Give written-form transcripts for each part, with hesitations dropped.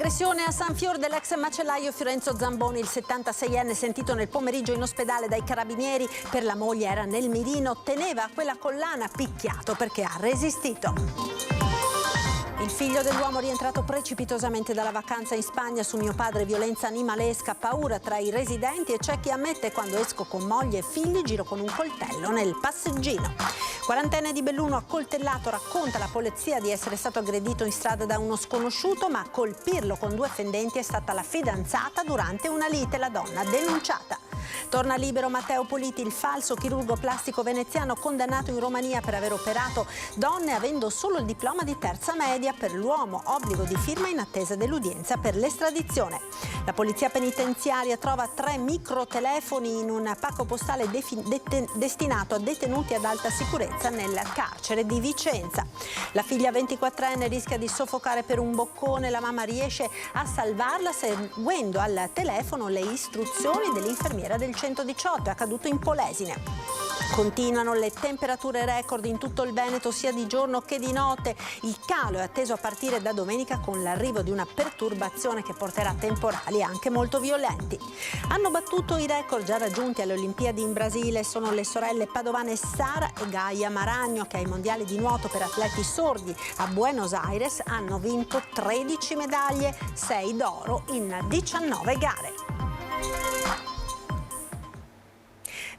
L'aggressione a San Fior dell'ex macellaio Fiorenzo Zamboni, il 76enne sentito nel pomeriggio in ospedale dai carabinieri per la moglie era nel mirino, teneva quella collana picchiato perché ha resistito. Il figlio dell'uomo rientrato precipitosamente dalla vacanza in Spagna: su mio padre violenza animalesca, paura tra i residenti e c'è chi ammette quando esco con moglie e figli giro con un coltello nel passeggino. Quarantenne di Belluno accoltellato, racconta alla polizia di essere stato aggredito in strada da uno sconosciuto, ma a colpirlo con 2 fendenti è stata la fidanzata durante una lite, la donna denunciata. Torna libero Matteo Politi, il falso chirurgo plastico veneziano condannato in Romania per aver operato donne avendo solo il diploma di terza media. Per l'uomo obbligo di firma in attesa dell'udienza per l'estradizione. La polizia penitenziaria trova 3 microtelefoni in un pacco postale destinato a detenuti ad alta sicurezza nel carcere di Vicenza. La figlia 24enne rischia di soffocare per un boccone, la mamma riesce a salvarla seguendo al telefono le istruzioni dell'infermiera del 118, è accaduto in Polesine. Continuano le temperature record in tutto il Veneto sia di giorno che di notte. Il calo è atteso a partire da domenica con l'arrivo di una perturbazione che porterà temporali anche molto violenti. Hanno battuto i record già raggiunti alle Olimpiadi in Brasile. Sono le sorelle padovane Sara e Gaia Maragno che ai mondiali di nuoto per atleti sordi a Buenos Aires hanno vinto 13 medaglie, 6 d'oro in 19 gare.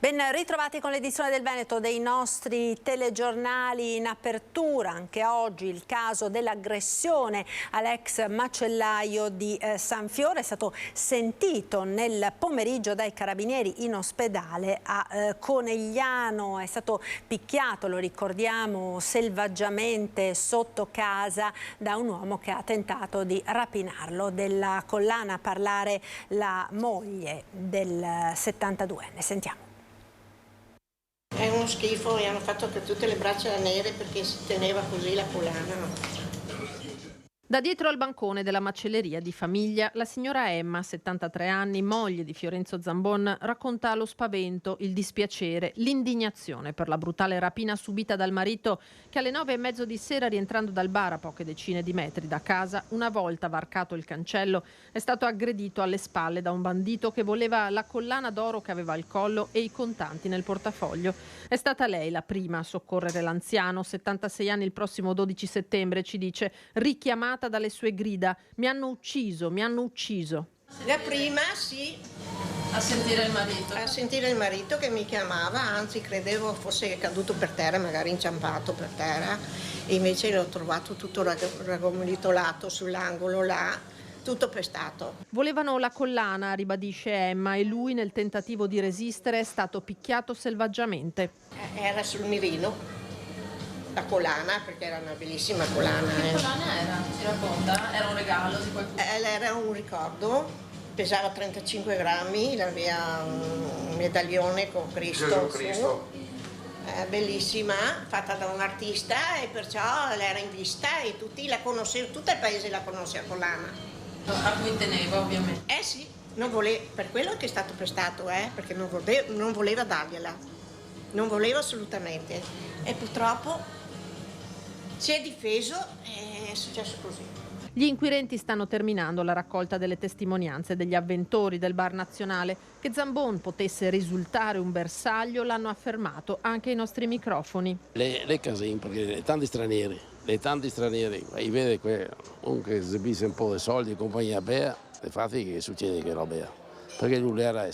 Ben ritrovati con l'edizione del Veneto dei nostri telegiornali. In apertura anche oggi il caso dell'aggressione all'ex macellaio di San Fiore. È stato sentito nel pomeriggio dai carabinieri in ospedale a Conegliano. È stato picchiato, lo ricordiamo, selvaggiamente sotto casa da un uomo che ha tentato di rapinarlo. Della collana a parlare la moglie del 72enne. Sentiamo. È uno schifo e hanno fatto per tutte le braccia nere perché si teneva così la collana. Da dietro al bancone della macelleria di famiglia, la signora Emma, 73 anni, moglie di Fiorenzo Zambon, racconta lo spavento, il dispiacere, l'indignazione per la brutale rapina subita dal marito che alle 9:30 di sera, rientrando dal bar a poche decine di metri da casa, una volta varcato il cancello, è stato aggredito alle spalle da un bandito che voleva la collana d'oro che aveva al collo e i contanti nel portafoglio. È stata lei la prima a soccorrere l'anziano, 76 anni, il prossimo 12 settembre, ci dice, richiamata dalle sue grida: mi hanno ucciso, mi hanno ucciso. La prima sì. A sentire il marito. A sentire il marito che mi chiamava, anzi credevo fosse caduto per terra, magari inciampato per terra, e invece l'ho trovato tutto raggomitolato sull'angolo là, tutto pestato. Volevano la collana, ribadisce Emma, e lui nel tentativo di resistere è stato picchiato selvaggiamente. Era sul mirino. La collana, perché era una bellissima collana. Che collana era? Si racconta? Era un regalo di qualcuno? Era un ricordo, pesava 35 grammi, aveva un medaglione con Cristo. Bellissima, fatta da un artista e perciò era in vista e tutti la conoscevano, tutto il paese la conosce la collana. A cui teneva ovviamente. Sì, per quello che è stato prestato, perché non voleva dargliela, non voleva assolutamente e purtroppo si è difeso e è successo così. Gli inquirenti stanno terminando la raccolta delle testimonianze degli avventori del bar nazionale. Che Zambon potesse risultare un bersaglio l'hanno affermato anche i nostri microfoni. Le casine, perché tanti stranieri, e vede uno che esibisce un po' di soldi e compagnia bea, infatti che succede che roba bea, perché lui era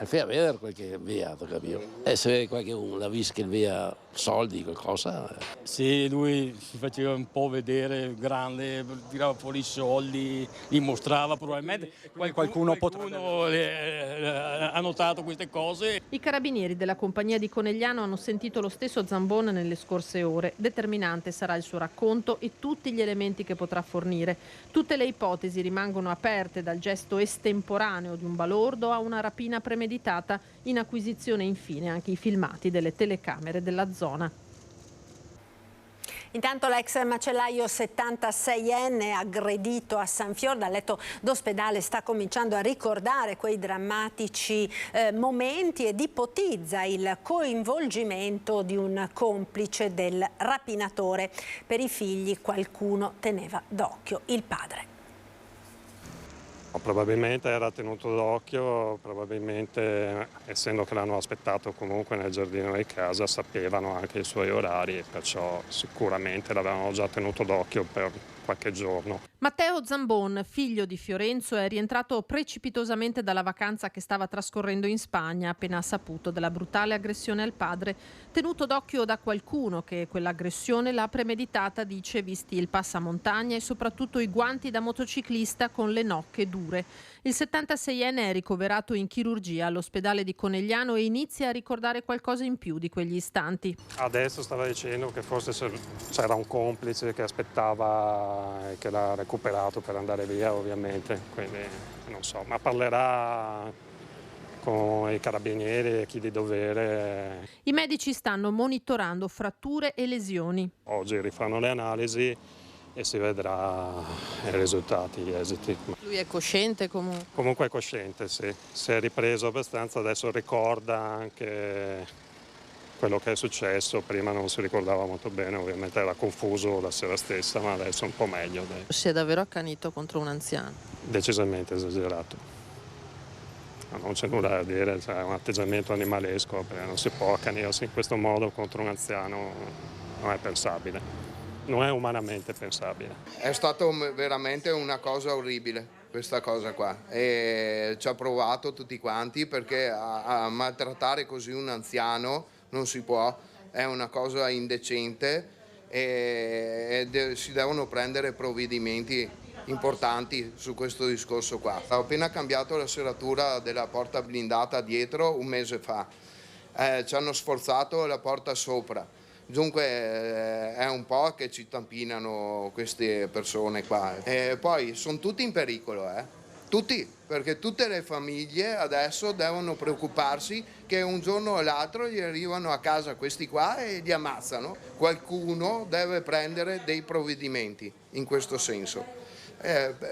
fa vedere qualche via, capito? E se vede qualcuno l'ha visto che via soldi, qualcosa. Sì, lui si faceva un po' vedere grande, tirava fuori i soldi, li mostrava probabilmente. Qualcuno ha notato queste cose. I carabinieri della compagnia di Conegliano hanno sentito lo stesso Zambon nelle scorse ore. Determinante sarà il suo racconto e tutti gli elementi che potrà fornire. Tutte le ipotesi rimangono aperte, dal gesto estemporaneo di un balordo a una rapina premeditata. In acquisizione infine anche i filmati delle telecamere della zona. Intanto l'ex macellaio 76enne aggredito a San Fior dal letto d'ospedale sta cominciando a ricordare quei drammatici momenti ed ipotizza il coinvolgimento di un complice del rapinatore. Per i figli qualcuno teneva d'occhio il padre. Probabilmente era tenuto d'occhio, probabilmente essendo che l'hanno aspettato comunque nel giardino di casa sapevano anche i suoi orari e perciò sicuramente l'avevano già tenuto d'occhio per qualche giorno. Matteo Zambon, figlio di Fiorenzo, è rientrato precipitosamente dalla vacanza che stava trascorrendo in Spagna appena saputo della brutale aggressione al padre, tenuto d'occhio da qualcuno che quell'aggressione l'ha premeditata, dice, visti il passamontagna e soprattutto i guanti da motociclista con le nocche dure. Il 76enne è ricoverato in chirurgia all'ospedale di Conegliano e inizia a ricordare qualcosa in più di quegli istanti. Adesso stava dicendo che forse c'era un complice che aspettava e che l'ha recuperato per andare via, ovviamente, quindi non so, ma parlerà con i carabinieri e chi di dovere. I medici stanno monitorando fratture e lesioni. Oggi rifanno le analisi e si vedrà i risultati, gli esiti. Lui è cosciente comunque? Comunque è cosciente, sì. Si è ripreso abbastanza, adesso ricorda anche quello che è successo. Prima non si ricordava molto bene, ovviamente era confuso la sera stessa, ma adesso è un po' meglio. Dai. Si è davvero accanito contro un anziano? Decisamente esagerato. Non c'è nulla da dire, è un atteggiamento animalesco, perché non si può accanirsi in questo modo contro un anziano, non è pensabile. Non è umanamente pensabile. È stato veramente una cosa orribile questa cosa qua e ci ha provato tutti quanti perché a maltrattare così un anziano non si può, è una cosa indecente e si devono prendere provvedimenti importanti su questo discorso qua. Ho appena cambiato la serratura della porta blindata dietro un mese fa, ci hanno sforzato la porta sopra. Dunque è un po' che ci tampinano queste persone qua. E poi sono tutti in pericolo, tutti, perché tutte le famiglie adesso devono preoccuparsi che un giorno o l'altro gli arrivano a casa questi qua e li ammazzano. Qualcuno deve prendere dei provvedimenti in questo senso.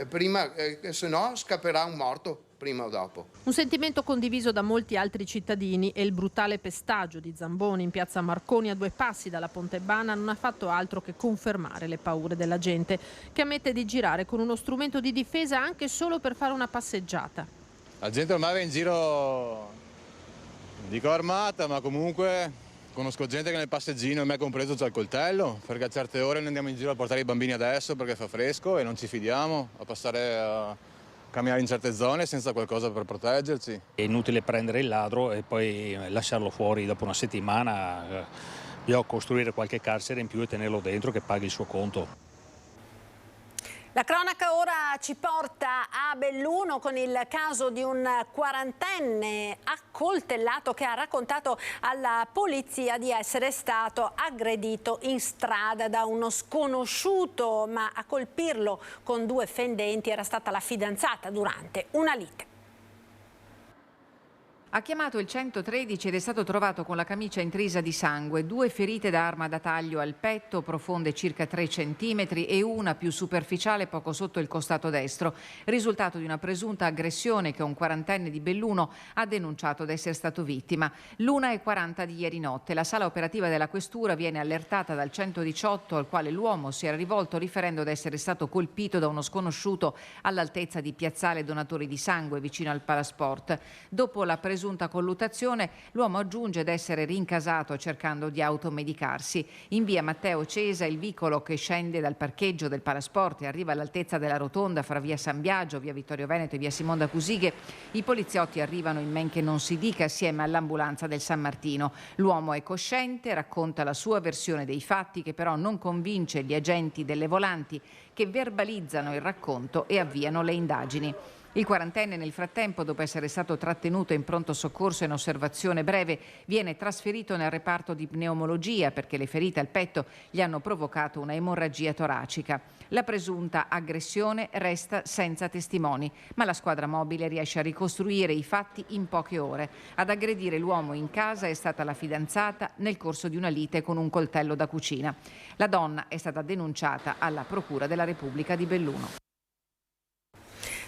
Prima, se no scapperà un morto. Prima o dopo. Un sentimento condiviso da molti altri cittadini e il brutale pestaggio di Zamboni in piazza Marconi a 2 passi dalla Pontebana non ha fatto altro che confermare le paure della gente che ammette di girare con uno strumento di difesa anche solo per fare una passeggiata. La gente ormai va in giro, dico armata, ma comunque conosco gente che nel passeggino, me compreso, c'ha il coltello, perché a certe ore ne andiamo in giro a portare i bambini adesso perché fa fresco e non ci fidiamo a passare a camminare in certe zone senza qualcosa per proteggerci. È inutile prendere il ladro e poi lasciarlo fuori dopo una settimana, bisogna costruire qualche carcere in più e tenerlo dentro che paghi il suo conto. La cronaca ora ci porta a Belluno con il caso di un 40enne accoltellato che ha raccontato alla polizia di essere stato aggredito in strada da uno sconosciuto, ma a colpirlo con 2 fendenti era stata la fidanzata durante una lite. Ha chiamato il 113 ed è stato trovato con la camicia intrisa di sangue, 2 ferite da arma da taglio al petto, profonde circa 3 centimetri e una più superficiale poco sotto il costato destro, risultato di una presunta aggressione che un 40enne di Belluno ha denunciato di essere stato vittima. L'1:40 di ieri notte la sala operativa della questura viene allertata dal 118 al quale l'uomo si era rivolto riferendo di essere stato colpito da uno sconosciuto all'altezza di Piazzale Donatori di Sangue vicino al Palasport. Dopo la presunta colluttazione, l'uomo aggiunge di essere rincasato cercando di automedicarsi. In via Matteo Cesa il vicolo che scende dal parcheggio del Palasport e arriva all'altezza della rotonda fra via San Biagio, via Vittorio Veneto e via Simonda Cusighe. I poliziotti arrivano in men che non si dica assieme all'ambulanza del San Martino. L'uomo è cosciente, racconta la sua versione dei fatti che però non convince gli agenti delle volanti che verbalizzano il racconto e avviano le indagini. Il 40enne nel frattempo, dopo essere stato trattenuto in pronto soccorso in osservazione breve, viene trasferito nel reparto di pneumologia perché le ferite al petto gli hanno provocato una emorragia toracica. La presunta aggressione resta senza testimoni, ma la squadra mobile riesce a ricostruire i fatti in poche ore. Ad aggredire l'uomo in casa è stata la fidanzata nel corso di una lite con un coltello da cucina. La donna è stata denunciata alla Procura della Repubblica di Belluno.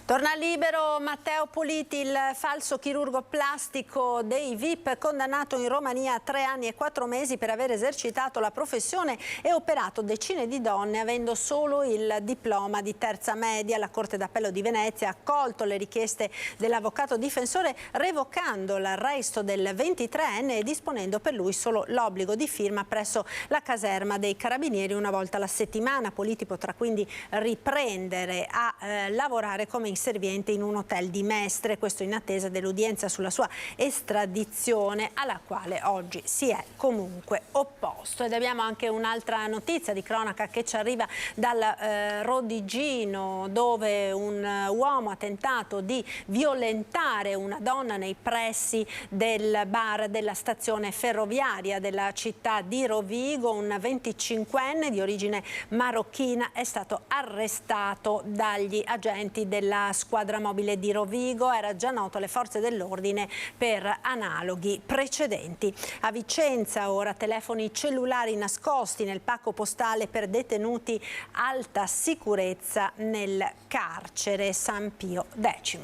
Torna libero Matteo Politi, il falso chirurgo plastico dei VIP, condannato in Romania a 3 anni e 4 mesi per aver esercitato la professione e operato decine di donne avendo solo il diploma di terza media. La Corte d'Appello di Venezia ha accolto le richieste dell'avvocato difensore, revocando l'arresto del 23enne e disponendo per lui solo l'obbligo di firma presso la caserma dei Carabinieri una volta alla settimana. Politi potrà quindi riprendere a lavorare come inserviente in un hotel di Mestre, questo in attesa dell'udienza sulla sua estradizione, alla quale oggi si è comunque opposto. Ed abbiamo anche un'altra notizia di cronaca che ci arriva dal Rodigino, dove un uomo ha tentato di violentare una donna nei pressi del bar della stazione ferroviaria della città di Rovigo. Un 25enne di origine marocchina è stato arrestato dagli agenti della squadra mobile di Rovigo. Era già noto alle forze dell'ordine per analoghi precedenti. A Vicenza ora telefoni cellulari nascosti nel pacco postale per detenuti, alta sicurezza nel carcere San Pio X.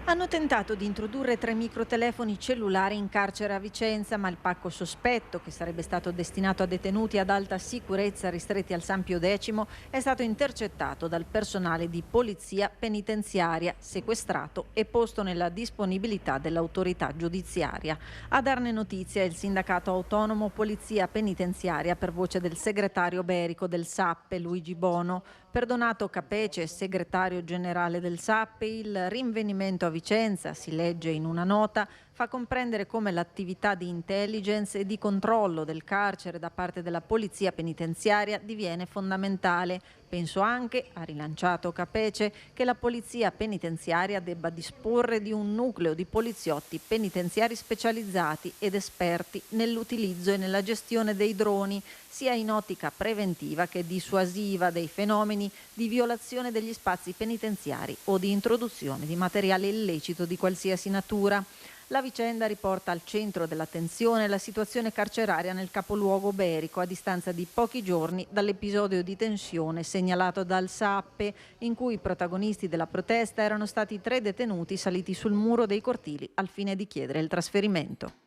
Hanno tentato di introdurre 3 microtelefoni cellulari in carcere a Vicenza, ma il pacco sospetto, che sarebbe stato destinato a detenuti ad alta sicurezza ristretti al San Pio X, è stato intercettato dal personale di polizia penitenziaria, sequestrato e posto nella disponibilità dell'autorità giudiziaria. A darne notizia il sindacato autonomo Polizia Penitenziaria per voce del segretario berico del SAPPE, Luigi Bono. Per Donato Capece, segretario generale del SAPPE, il rinvenimento a Vicenza, si legge in una nota, fa comprendere come l'attività di intelligence e di controllo del carcere da parte della polizia penitenziaria diviene fondamentale. Penso anche, ha rilanciato Capece, che la polizia penitenziaria debba disporre di un nucleo di poliziotti penitenziari specializzati ed esperti nell'utilizzo e nella gestione dei droni, sia in ottica preventiva che dissuasiva dei fenomeni di violazione degli spazi penitenziari o di introduzione di materiale illecito di qualsiasi natura. La vicenda riporta al centro dell'attenzione la situazione carceraria nel capoluogo berico a distanza di pochi giorni dall'episodio di tensione segnalato dal SAPPE, in cui i protagonisti della protesta erano stati 3 detenuti saliti sul muro dei cortili al fine di chiedere il trasferimento.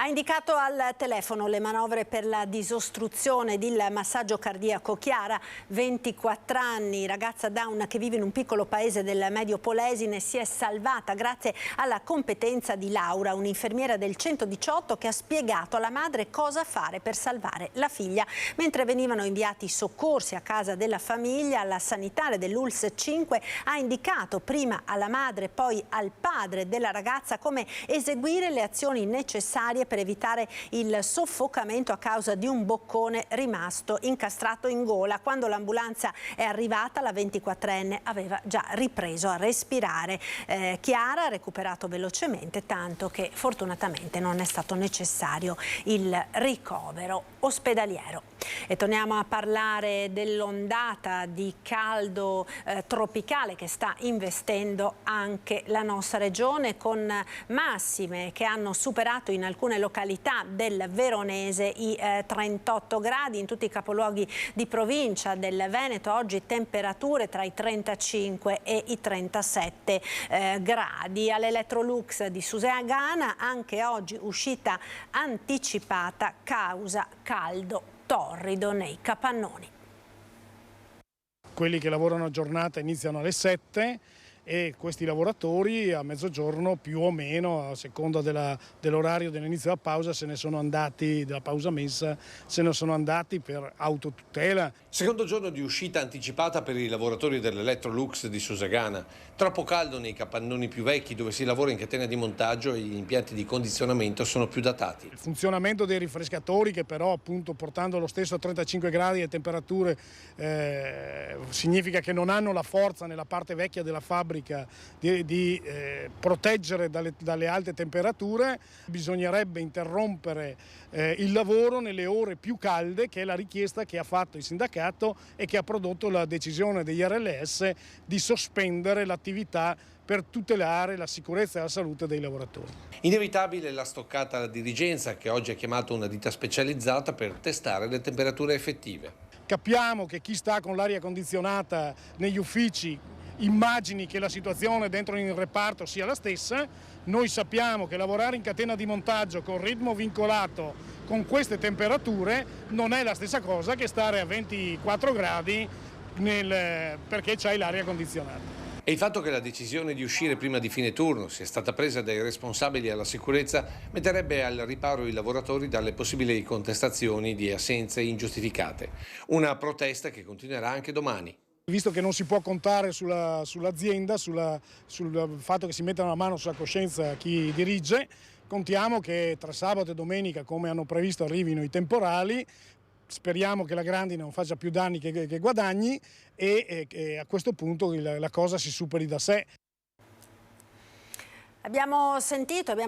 Ha indicato al telefono le manovre per la disostruzione ed il massaggio cardiaco. Chiara, 24 anni, ragazza Down che vive in un piccolo paese del Medio Polesine, si è salvata grazie alla competenza di Laura, un'infermiera del 118 che ha spiegato alla madre cosa fare per salvare la figlia. Mentre venivano inviati soccorsi a casa della famiglia, la sanitaria dell'ULSS 5 ha indicato prima alla madre, poi al padre della ragazza come eseguire le azioni necessarie per evitare il soffocamento a causa di un boccone rimasto incastrato in gola. Quando l'ambulanza è arrivata, la 24enne aveva già ripreso a respirare. Chiara ha recuperato velocemente, tanto che fortunatamente non è stato necessario il ricovero ospedaliero. E torniamo a parlare dell'ondata di caldo tropicale che sta investendo anche la nostra regione, con massime che hanno superato in alcune località del Veronese i 38 gradi. In tutti i capoluoghi di provincia del Veneto oggi temperature tra i 35 e i 37 gradi. All'Electrolux di Susegana anche oggi uscita anticipata causa caldo torrido nei capannoni. Quelli che lavorano a giornata iniziano alle 7 e questi lavoratori a mezzogiorno più o meno, a seconda dell'orario dell'inizio della pausa, se ne sono andati, della pausa mensa, se ne sono andati per autotutela. Secondo giorno di uscita anticipata per i lavoratori dell'Electrolux di Susegana. Troppo caldo nei capannoni più vecchi dove si lavora in catena di montaggio e gli impianti di condizionamento sono più datati. Il funzionamento dei rifrescatori, che però appunto portando lo stesso a 35 gradi e temperature significa che non hanno la forza nella parte vecchia della fabbrica di proteggere dalle alte temperature. Bisognerebbe interrompere il lavoro nelle ore più calde, che è la richiesta che ha fatto il sindacato e che ha prodotto la decisione degli RLS di sospendere l'attività per tutelare la sicurezza e la salute dei lavoratori. Inevitabile la stoccata alla dirigenza, che oggi ha chiamato una ditta specializzata per testare le temperature effettive. Capiamo che chi sta con l'aria condizionata negli uffici immagini che la situazione dentro il reparto sia la stessa. Noi sappiamo che lavorare in catena di montaggio con ritmo vincolato con queste temperature non è la stessa cosa che stare a 24 gradi perché c'hai l'aria condizionata. E il fatto che la decisione di uscire prima di fine turno sia stata presa dai responsabili alla sicurezza metterebbe al riparo i lavoratori dalle possibili contestazioni di assenze ingiustificate. Una protesta che continuerà anche domani. Visto che non si può contare sull'azienda, sul fatto che si mettano la mano sulla coscienza chi dirige, contiamo che tra sabato e domenica, come hanno previsto, arrivino i temporali. Speriamo che la grandine non faccia più danni che guadagni e a questo punto la cosa si superi da sé. Abbiamo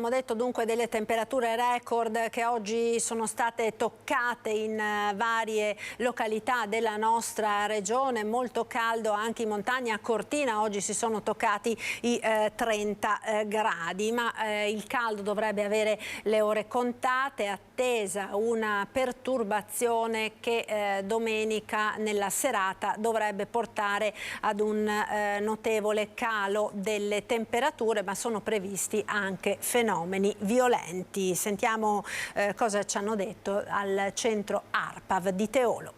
detto dunque delle temperature record che oggi sono state toccate in varie località della nostra regione, molto caldo anche in montagna. A Cortina oggi si sono toccati i 30 gradi, ma il caldo dovrebbe avere le ore contate, attesa una perturbazione che domenica nella serata dovrebbe portare ad un notevole calo delle temperature, ma sono previsti anche fenomeni violenti. Sentiamo cosa ci hanno detto al centro ARPAV di Teolo.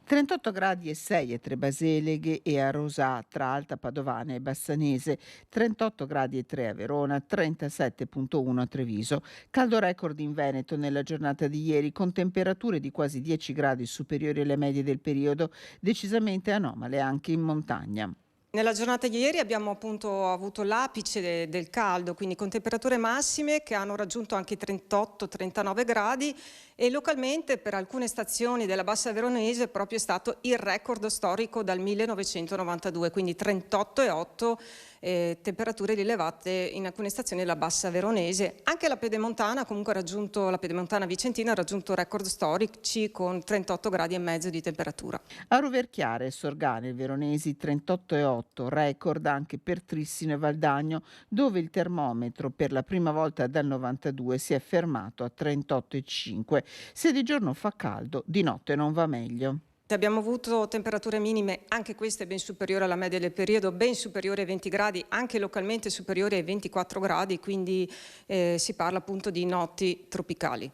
38 gradi e 6 a Trebaseleghe e a Rosà tra Alta Padovana e Bassanese, 38 gradi e 3 a Verona, 37,1 a Treviso. Caldo record in Veneto nella giornata di ieri con temperature di quasi 10 gradi superiori alle medie del periodo, decisamente anomale anche in montagna. Nella giornata di ieri abbiamo appunto avuto l'apice del caldo, quindi con temperature massime che hanno raggiunto anche 38-39 gradi e localmente per alcune stazioni della Bassa Veronese proprio è stato il record storico dal 1992, quindi 38,8 temperature rilevate in alcune stazioni della Bassa Veronese. Anche la Pedemontana la Pedemontana Vicentina ha raggiunto record storici con 38 gradi e mezzo di temperatura. A Roverchiare e Sorgane il Veronesi 38,8, record anche per Trissino e Valdagno, dove il termometro per la prima volta dal 92 si è fermato a 38,5. Se di giorno fa caldo, di notte non va meglio. Abbiamo avuto temperature minime, anche queste ben superiori alla media del periodo, ben superiori ai 20 gradi, anche localmente superiori ai 24 gradi, quindi si parla appunto di notti tropicali.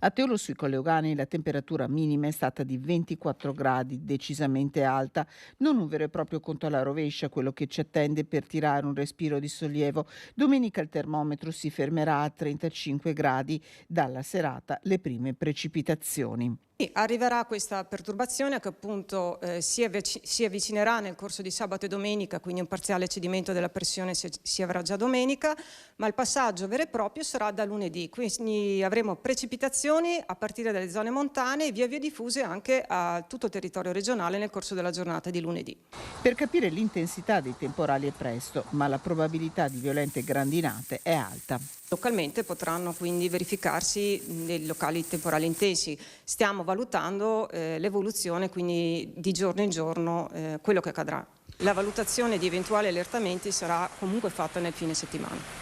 A Teolo sui Colle Euganei la temperatura minima è stata di 24 gradi, decisamente alta, non un vero e proprio conto alla rovescia, quello che ci attende per tirare un respiro di sollievo. Domenica il termometro si fermerà a 35 gradi, dalla serata le prime precipitazioni. Arriverà questa perturbazione che appunto si avvicinerà nel corso di sabato e domenica, quindi un parziale cedimento della pressione si avrà già domenica, ma il passaggio vero e proprio sarà da lunedì, quindi avremo precipitazioni a partire dalle zone montane e via via diffuse anche a tutto il territorio regionale nel corso della giornata di lunedì. Per capire l'intensità dei temporali è presto, ma la probabilità di violente grandinate è alta. Localmente potranno quindi verificarsi nei locali temporali intensi. Stiamo valutando l'evoluzione quindi di giorno in giorno quello che accadrà. La valutazione di eventuali allertamenti sarà comunque fatta nel fine settimana.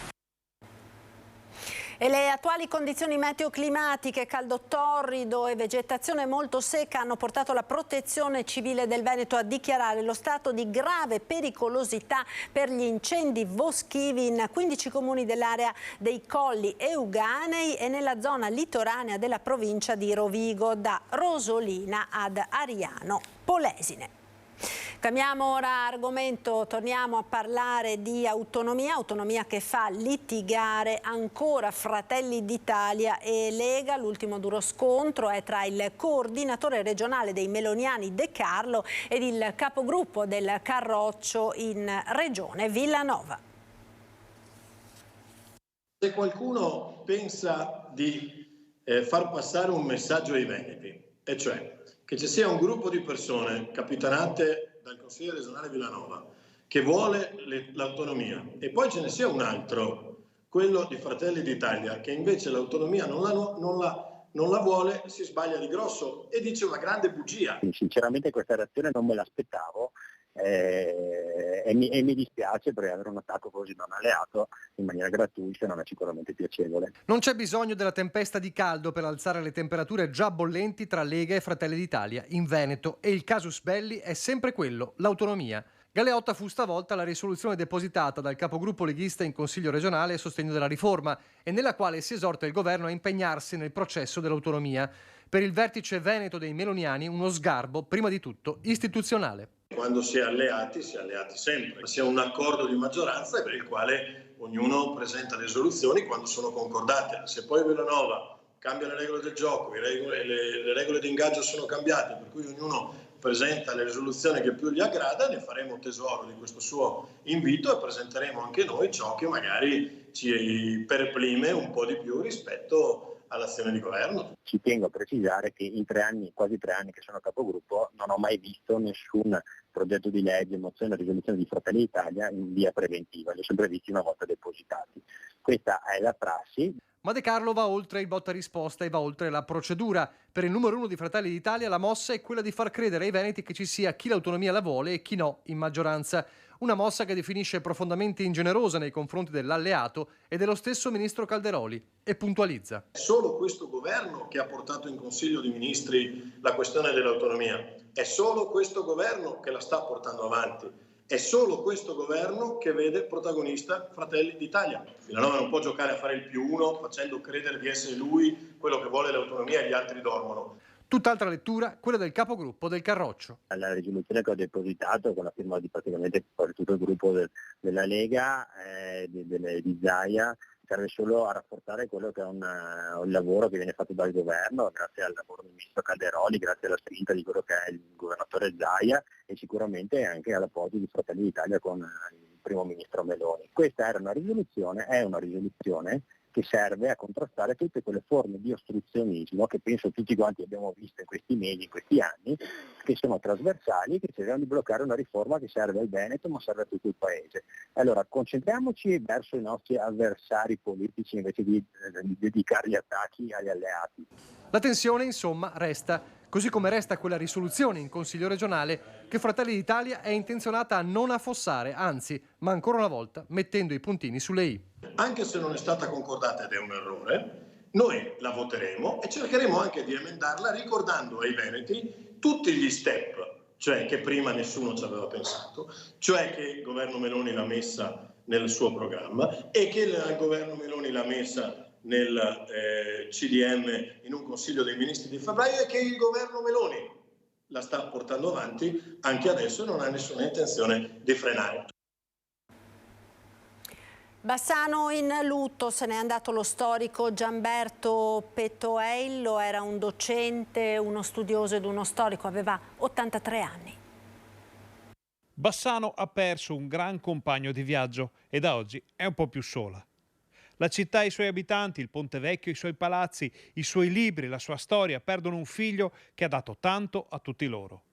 E le attuali condizioni meteoclimatiche, caldo torrido e vegetazione molto secca hanno portato la Protezione Civile del Veneto a dichiarare lo stato di grave pericolosità per gli incendi boschivi in 15 comuni dell'area dei Colli Euganei e nella zona litoranea della provincia di Rovigo, da Rosolina ad Ariano Polesine. Cambiamo ora argomento, torniamo a parlare di autonomia che fa litigare ancora Fratelli d'Italia e Lega. L'ultimo duro scontro è tra il coordinatore regionale dei Meloniani De Carlo ed il capogruppo del Carroccio in Regione Villanova. Se qualcuno pensa di far passare un messaggio ai veneti, e cioè che ci sia un gruppo di persone capitanate dal Consiglio regionale Villanova che vuole l'autonomia e poi ce ne sia un altro, quello di Fratelli d'Italia, che invece l'autonomia non la vuole, si sbaglia di grosso e dice una grande bugia. Sinceramente questa reazione non me l'aspettavo e mi dispiace. dispiace perché avere un attacco così da un alleato in maniera gratuita non è sicuramente piacevole. Non c'è bisogno della tempesta di caldo per alzare le temperature già bollenti tra Lega e Fratelli d'Italia in Veneto, e il casus belli è sempre quello, l'autonomia. Galeotta fu stavolta la risoluzione depositata dal capogruppo leghista in Consiglio regionale a sostegno della riforma e nella quale si esorta il governo a impegnarsi nel processo dell'autonomia. Per il vertice veneto dei meloniani uno sgarbo, prima di tutto, istituzionale. Quando si è alleati sempre. Sia un accordo di maggioranza per il quale ognuno presenta le soluzioni quando sono concordate. Se poi Bellanova cambia le regole del gioco, le regole di ingaggio sono cambiate, per cui ognuno presenta le risoluzioni che più gli aggrada, ne faremo tesoro di questo suo invito e presenteremo anche noi ciò che magari ci perplime un po' di più rispetto all'azione di governo. Ci tengo a precisare che in quasi 3 anni che sono capogruppo, non ho mai visto nessun progetto di legge, mozione o risoluzione di Fratelli d'Italia in via preventiva, li ho sempre visti una volta depositati. Questa è la prassi. Ma De Carlo va oltre il botta risposta e va oltre la procedura. Per il numero 1 di Fratelli d'Italia la mossa è quella di far credere ai veneti che ci sia chi l'autonomia la vuole e chi no in maggioranza. Una mossa che definisce profondamente ingenerosa nei confronti dell'alleato e dello stesso ministro Calderoli, e puntualizza. È solo questo governo che ha portato in Consiglio dei Ministri la questione dell'autonomia. È solo questo governo che la sta portando avanti. È solo questo governo che vede protagonista Fratelli d'Italia. Bellanova non può giocare a fare il +1 facendo credere di essere lui quello che vuole l'autonomia e gli altri dormono. Tutt'altra lettura, quella del capogruppo del Carroccio. La risoluzione che ho depositato con la firma di praticamente tutto il gruppo della Lega, di Zaia, serve solo a rafforzare quello che è un lavoro che viene fatto dal governo, grazie al lavoro del ministro Calderoli, grazie alla spinta di quello che è il governatore Zaia e sicuramente anche all'appoggio di Fratelli d'Italia con il primo ministro Meloni. Questa è una risoluzione che serve a contrastare tutte quelle forme di ostruzionismo che penso tutti quanti abbiamo visto in questi mesi, in questi anni, che sono trasversali e che cercano di bloccare una riforma che serve al Veneto ma serve a tutto il Paese. Allora concentriamoci verso i nostri avversari politici invece di dedicare gli attacchi agli alleati. La tensione insomma resta, così come resta quella risoluzione in Consiglio regionale che Fratelli d'Italia è intenzionata a non affossare, anzi, ma ancora una volta mettendo i puntini sulle i. Anche se non è stata concordata ed è un errore, noi la voteremo e cercheremo anche di emendarla ricordando ai veneti tutti gli step, cioè che prima nessuno ci aveva pensato, cioè che il governo Meloni l'ha messa nel suo programma e che il governo Meloni l'ha messa nel CDM in un Consiglio dei Ministri di febbraio e che il governo Meloni la sta portando avanti anche adesso e non ha nessuna intenzione di frenare. Bassano in lutto, se n'è andato lo storico Gianberto Petoello, era un docente, uno studioso ed uno storico, aveva 83 anni. Bassano ha perso un gran compagno di viaggio e da oggi è un po' più sola. La città e i suoi abitanti, il Ponte Vecchio, i suoi palazzi, i suoi libri, la sua storia perdono un figlio che ha dato tanto a tutti loro.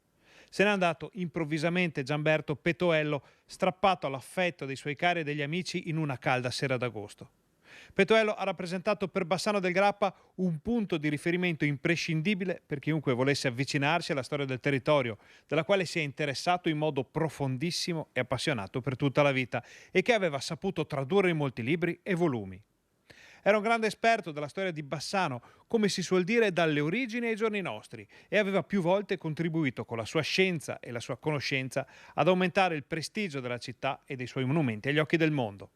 Se n'è andato improvvisamente Gianberto Petoello, strappato all'affetto dei suoi cari e degli amici in una calda sera d'agosto. Petoello ha rappresentato per Bassano del Grappa un punto di riferimento imprescindibile per chiunque volesse avvicinarsi alla storia del territorio, della quale si è interessato in modo profondissimo e appassionato per tutta la vita e che aveva saputo tradurre in molti libri e volumi. Era un grande esperto della storia di Bassano, come si suol dire dalle origini ai giorni nostri, e aveva più volte contribuito con la sua scienza e la sua conoscenza ad aumentare il prestigio della città e dei suoi monumenti agli occhi del mondo.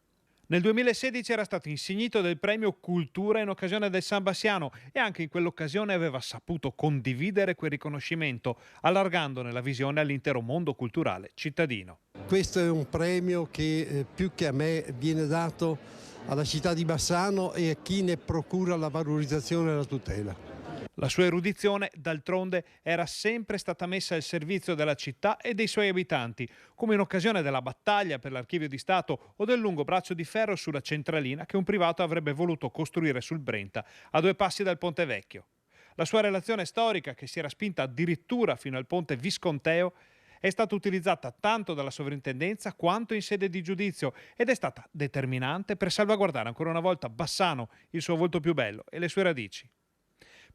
Nel 2016 era stato insignito del premio Cultura in occasione del San Bassiano e anche in quell'occasione aveva saputo condividere quel riconoscimento, allargandone la visione all'intero mondo culturale cittadino. Questo è un premio che più che a me viene dato alla città di Bassano e a chi ne procura la valorizzazione e la tutela. La sua erudizione, d'altronde, era sempre stata messa al servizio della città e dei suoi abitanti, come in occasione della battaglia per l'Archivio di Stato o del lungo braccio di ferro sulla centralina che un privato avrebbe voluto costruire sul Brenta, a 2 passi dal Ponte Vecchio. La sua relazione storica, che si era spinta addirittura fino al Ponte Visconteo, è stata utilizzata tanto dalla sovrintendenza quanto in sede di giudizio ed è stata determinante per salvaguardare ancora una volta Bassano, il suo volto più bello e le sue radici.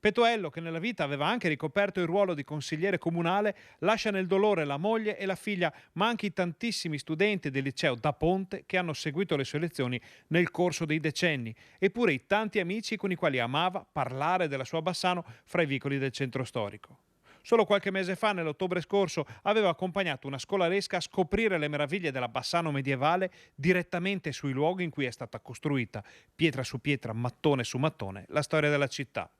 Petuello, che nella vita aveva anche ricoperto il ruolo di consigliere comunale, lascia nel dolore la moglie e la figlia, ma anche i tantissimi studenti del liceo Da Ponte che hanno seguito le sue lezioni nel corso dei decenni, eppure i tanti amici con i quali amava parlare della sua Bassano fra i vicoli del centro storico. Solo qualche mese fa, nell'ottobre scorso, aveva accompagnato una scolaresca a scoprire le meraviglie della Bassano medievale direttamente sui luoghi in cui è stata costruita, pietra su pietra, mattone su mattone, la storia della città.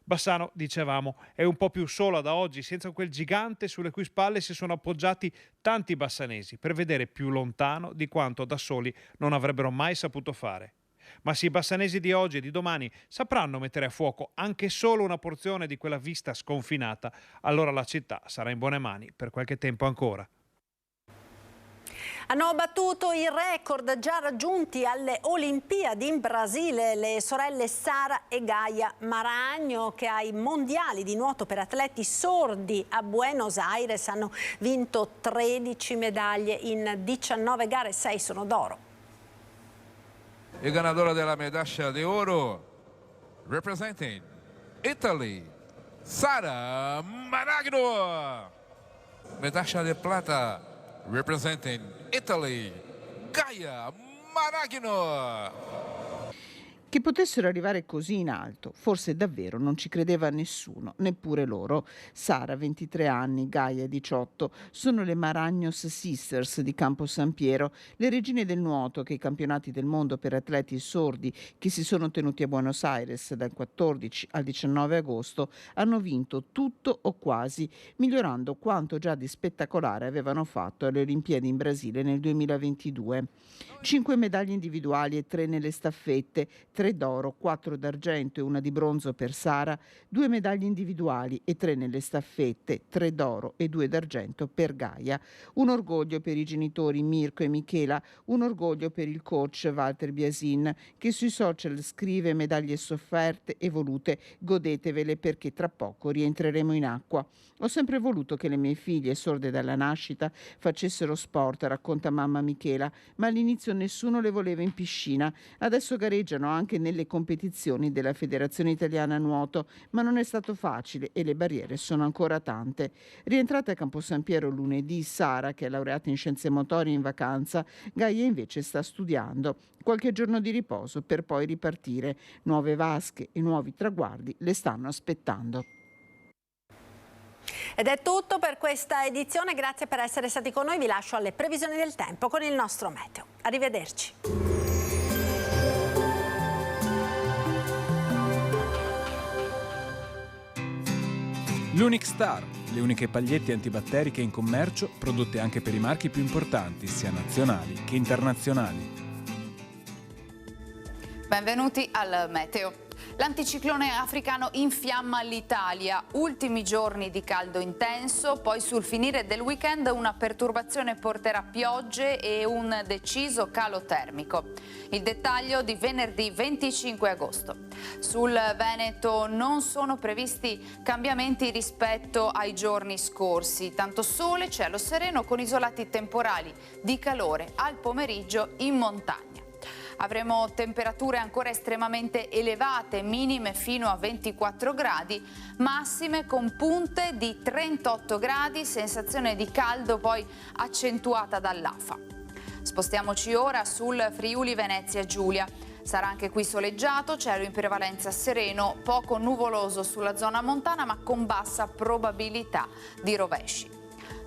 Bassano, dicevamo, è un po' più sola da oggi, senza quel gigante sulle cui spalle si sono appoggiati tanti bassanesi per vedere più lontano di quanto da soli non avrebbero mai saputo fare. Ma se i bassanesi di oggi e di domani sapranno mettere a fuoco anche solo una porzione di quella vista sconfinata, allora la città sarà in buone mani per qualche tempo ancora. Hanno battuto i record già raggiunti alle Olimpiadi in Brasile le sorelle Sara e Gaia Maragno, che ai mondiali di nuoto per atleti sordi a Buenos Aires hanno vinto 13 medaglie in 19 gare, 6 sono d'oro. E ganadora della medaglia di oro, representing Italy, Sara Maragno. Medaglia di plata, representing Italy, Gaia Maragno. Che potessero arrivare così in alto, forse davvero non ci credeva nessuno, neppure loro. Sara, 23 anni, Gaia, 18, sono le Maragnos Sisters di Campo San Piero, le regine del nuoto che i campionati del mondo per atleti sordi che si sono tenuti a Buenos Aires dal 14 al 19 agosto hanno vinto tutto o quasi, migliorando quanto già di spettacolare avevano fatto alle Olimpiadi in Brasile nel 2022. 5 medaglie individuali e 3 nelle staffette, 3 d'oro, 4 d'argento e 1 di bronzo per Sara, 2 medaglie individuali e 3 nelle staffette, 3 d'oro e 2 d'argento per Gaia. Un orgoglio per i genitori Mirko e Michela, un orgoglio per il coach Walter Biasin, che sui social scrive: medaglie sofferte e volute, godetevele perché tra poco rientreremo in acqua. Ho sempre voluto che le mie figlie, sorde dalla nascita, facessero sport, racconta mamma Michela, ma all'inizio nessuno le voleva in piscina. Adesso gareggiano anche nelle competizioni della Federazione Italiana Nuoto, ma non è stato facile e le barriere sono ancora tante. Rientrata a Campo San Piero lunedì, Sara, che è laureata in scienze motorie, in vacanza, Gaia invece sta studiando. Qualche giorno di riposo per poi ripartire. Nuove vasche e nuovi traguardi le stanno aspettando. Ed è tutto per questa edizione, grazie per essere stati con noi, vi lascio alle previsioni del tempo con il nostro meteo. Arrivederci. L'Unic Star, le uniche pagliette antibatteriche in commercio, prodotte anche per i marchi più importanti, sia nazionali che internazionali. Benvenuti al meteo. L'anticiclone africano infiamma l'Italia, ultimi giorni di caldo intenso, poi sul finire del weekend una perturbazione porterà piogge e un deciso calo termico. Il dettaglio di venerdì 25 agosto. Sul Veneto non sono previsti cambiamenti rispetto ai giorni scorsi, tanto sole, cielo sereno con isolati temporali di calore al pomeriggio in montagna. Avremo temperature ancora estremamente elevate, minime fino a 24 gradi, massime con punte di 38 gradi, sensazione di caldo poi accentuata dall'afa. Spostiamoci ora sul Friuli Venezia Giulia. Sarà anche qui soleggiato, cielo in prevalenza sereno, poco nuvoloso sulla zona montana ma con bassa probabilità di rovesci.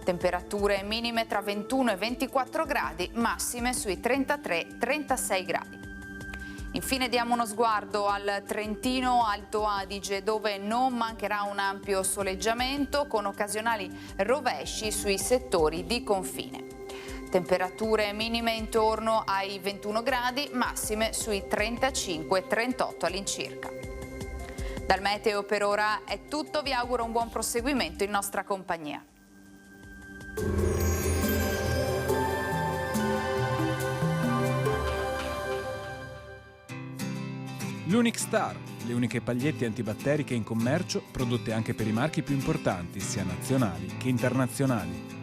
Temperature minime tra 21 e 24 gradi, massime sui 33-36 gradi. Infine diamo uno sguardo al Trentino Alto Adige, dove non mancherà un ampio soleggiamento con occasionali rovesci sui settori di confine. Temperature minime intorno ai 21 gradi, massime sui 35-38 all'incirca. Dal meteo per ora è tutto, vi auguro un buon proseguimento in nostra compagnia. L'Unic Star, le uniche pagliette antibatteriche in commercio, prodotte anche per i marchi più importanti, sia nazionali che internazionali.